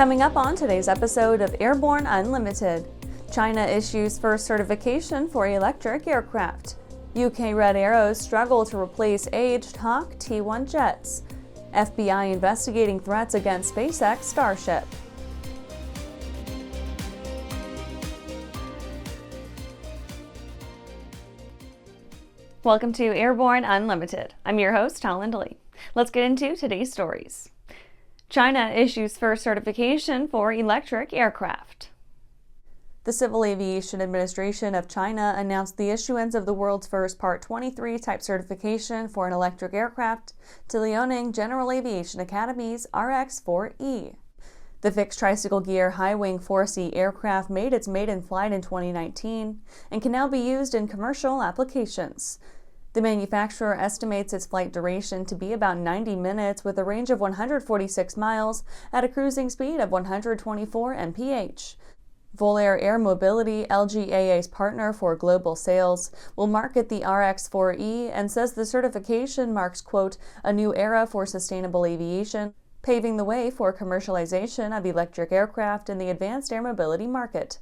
Coming up on today's episode of Airborne-Unlimited, China issues first certification for electric aircraft. UK Red Arrows struggle to replace aged Hawk T-1 jets. FBI investigating threats against SpaceX Starship. Welcome to Airborne Unlimited. I'm your host, Holland Lee. Let's get into today's stories. China issues first certification for electric aircraft. The Civil Aviation Administration of China announced the issuance of the world's first Part 23 type certification for an electric aircraft to Liaoning General Aviation Academy's RX-4E. The fixed tricycle gear high-wing 4C aircraft made its maiden flight in 2019 and can now be used in commercial applications. The manufacturer estimates its flight duration to be about 90 minutes with a range of 146 miles at a cruising speed of 124 mph. Volair Air Mobility, LGAA's partner for global sales, will market the RX-4E and says the certification marks, quote, a new era for sustainable aviation, paving the way for commercialization of electric aircraft in the advanced air mobility market.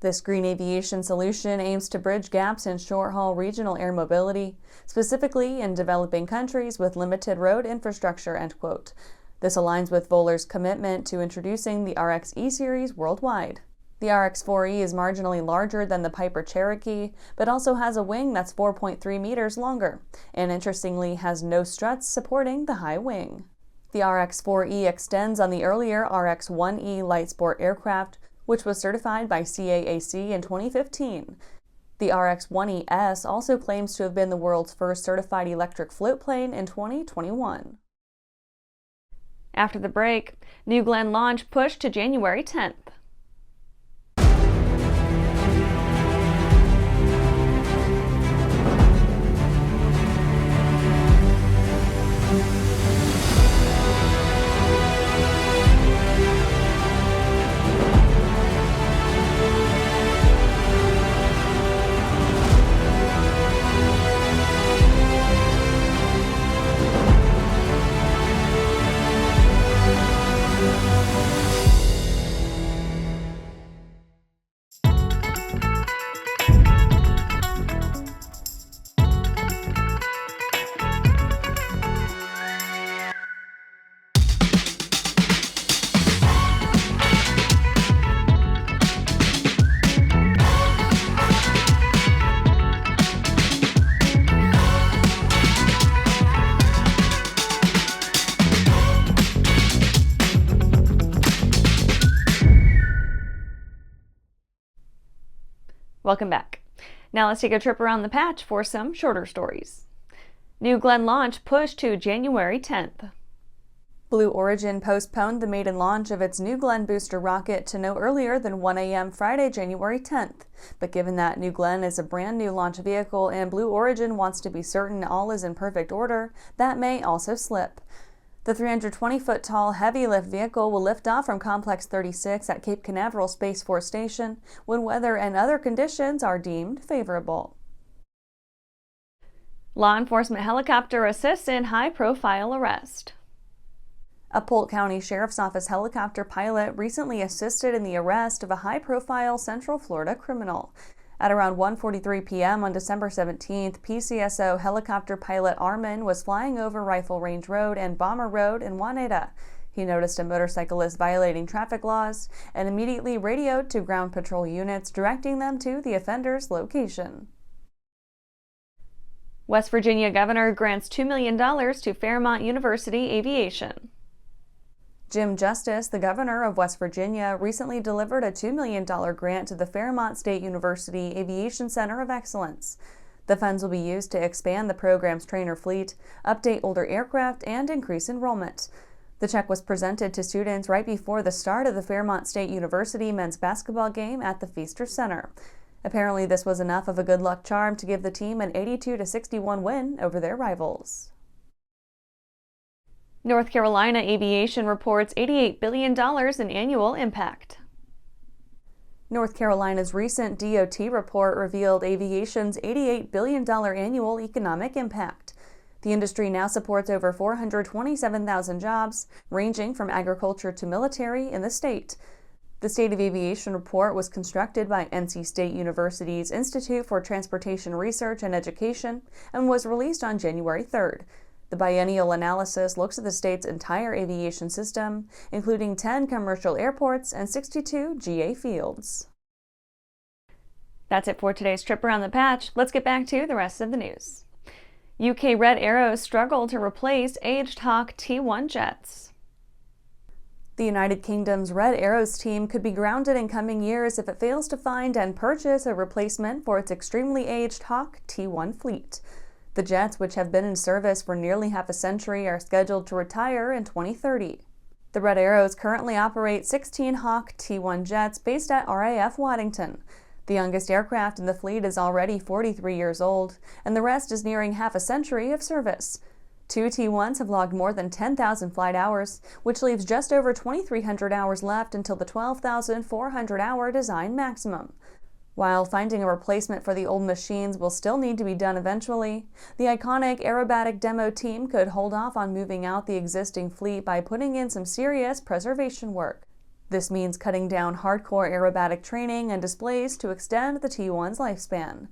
This green aviation solution aims to bridge gaps in short-haul regional air mobility, specifically in developing countries with limited road infrastructure, end quote. This aligns with Volair's commitment to introducing the RX E-Series worldwide. The RX-4E is marginally larger than the Piper Cherokee, but also has a wing that's 4.3 meters longer, and interestingly has no struts supporting the high wing. The RX-4E extends on the earlier RX-1E light sport aircraft, which was certified by CAAC in 2015. The RX-1ES also claims to have been the world's first certified electric float plane in 2021. After the break, New Glenn launch pushed to January 10th. Welcome back. Now let's take a trip around the patch for some shorter stories. New Glenn launch pushed to January 10th. Blue Origin postponed the maiden launch of its New Glenn booster rocket to no earlier than 1 a.m. Friday, January 10th. But given that New Glenn is a brand new launch vehicle and Blue Origin wants to be certain all is in perfect order, that may also slip. The 320-foot-tall heavy-lift vehicle will lift off from Complex 36 at Cape Canaveral Space Force Station when weather and other conditions are deemed favorable. Law enforcement helicopter assists in high-profile arrest. A Polk County Sheriff's Office helicopter pilot recently assisted in the arrest of a high-profile Central Florida criminal. At around 1:43 p.m. on December 17th, PCSO helicopter pilot Armin was flying over Rifle Range Road and Bomber Road in Juanita. He noticed a motorcyclist violating traffic laws and immediately radioed to ground patrol units, directing them to the offender's location. West Virginia governor grants $2 million to Fairmont University Aviation. Jim Justice, the governor of West Virginia, recently delivered a $2 million grant to the Fairmont State University Aviation Center of Excellence. The funds will be used to expand the program's trainer fleet, update older aircraft, and increase enrollment. The check was presented to students right before the start of the Fairmont State University men's basketball game at the Feaster Center. Apparently, this was enough of a good luck charm to give the team an 82-61 win over their rivals. North Carolina Aviation reports $88 billion in annual impact. North Carolina's recent DOT report revealed aviation's $88 billion annual economic impact. The industry now supports over 427,000 jobs, ranging from agriculture to military in the state. The State of Aviation report was constructed by NC State University's Institute for Transportation Research and Education and was released on January 3rd. The biennial analysis looks at the state's entire aviation system, including 10 commercial airports and 62 GA fields. That's it for today's trip around the patch. Let's get back to the rest of the news. UK Red Arrows struggle to replace aged Hawk T1 jets. The United Kingdom's Red Arrows team could be grounded in coming years if it fails to find and purchase a replacement for its extremely aged Hawk T1 fleet. The jets, which have been in service for nearly half a century, are scheduled to retire in 2030. The Red Arrows currently operate 16 Hawk T1 jets based at RAF Waddington. The youngest aircraft in the fleet is already 43 years old, and the rest is nearing half a century of service. 2 T1s have logged more than 10,000 flight hours, which leaves just over 2,300 hours left until the 12,400-hour design maximum. While finding a replacement for the old machines will still need to be done eventually, the iconic aerobatic demo team could hold off on moving out the existing fleet by putting in some serious preservation work. This means cutting down hardcore aerobatic training and displays to extend the T1's lifespan.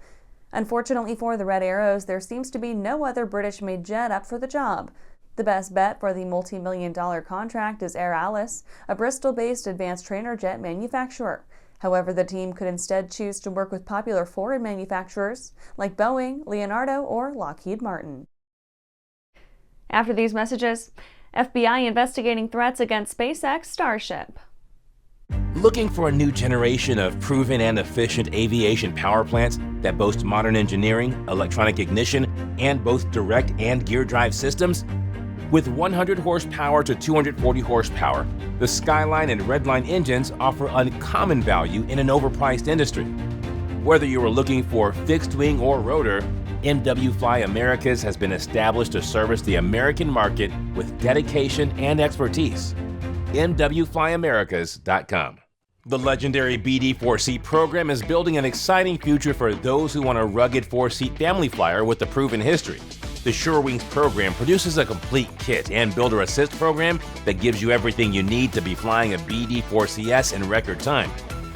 Unfortunately for the Red Arrows, there seems to be no other British-made jet up for the job. The best bet for the multi-million-dollar contract is Air Alice, a Bristol-based advanced trainer jet manufacturer. However, the team could instead choose to work with popular foreign manufacturers like Boeing, Leonardo, or Lockheed Martin. After these messages, FBI investigating threats against SpaceX Starship. Looking for a new generation of proven and efficient aviation power plants that boast modern engineering, electronic ignition, and both direct and gear drive systems? With 100 horsepower to 240 horsepower, the Skyline and Redline engines offer uncommon value in an overpriced industry. Whether you are looking for fixed wing or rotor, MW Fly Americas has been established to service the American market with dedication and expertise. MWFlyAmericas.com. The legendary BD4C program is building an exciting future for those who want a rugged 4-seat family flyer with a proven history. The SureWings program produces a complete kit and builder assist program that gives you everything you need to be flying a BD4CS in record time.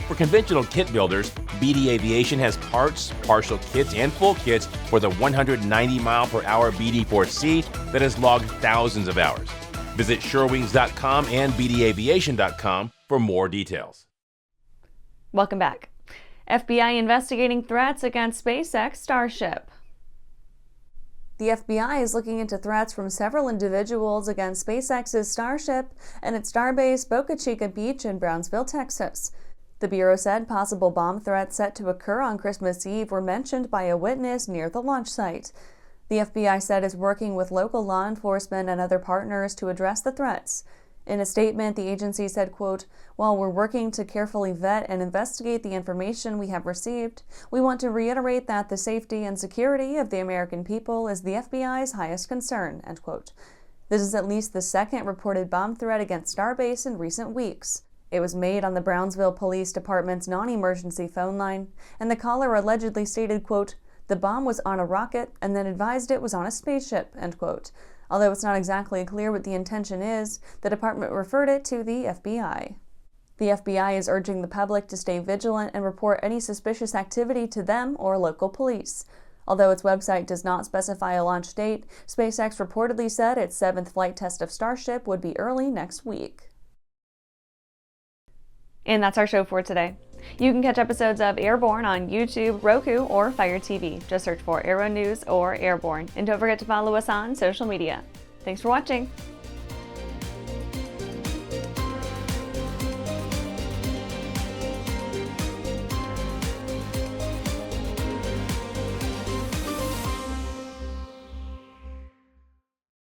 For conventional kit builders, BD Aviation has parts, partial kits, and full kits for the 190-mile-per-hour BD4C that has logged thousands of hours. Visit SureWings.com and BDAviation.com for more details. Welcome back. FBI investigating threats against SpaceX Starship. The FBI is looking into threats from several individuals against SpaceX's Starship and its Starbase Boca Chica Beach in Brownsville, Texas. The Bureau said possible bomb threats set to occur on Christmas Eve were mentioned by a witness near the launch site. The FBI said it's working with local law enforcement and other partners to address the threats. In a statement, the agency said, quote, "While we're working to carefully vet and investigate the information we have received, we want to reiterate that the safety and security of the American people is the FBI's highest concern," end quote. This is at least the second reported bomb threat against Starbase in recent weeks. It was made on the Brownsville Police Department's non-emergency phone line, and the caller allegedly stated, quote, "The bomb was on a rocket and then advised it was on a spaceship," end quote. Although it's not exactly clear what the intention is, the department referred it to the FBI. The FBI is urging the public to stay vigilant and report any suspicious activity to them or local police. Although its website does not specify a launch date, SpaceX reportedly said its 7th flight test of Starship would be early next week. And that's our show for today. You can catch episodes of Airborne on YouTube, Roku, or Fire TV. Just search for Aero-News or Airborne. And don't forget to follow us on social media. Thanks for watching.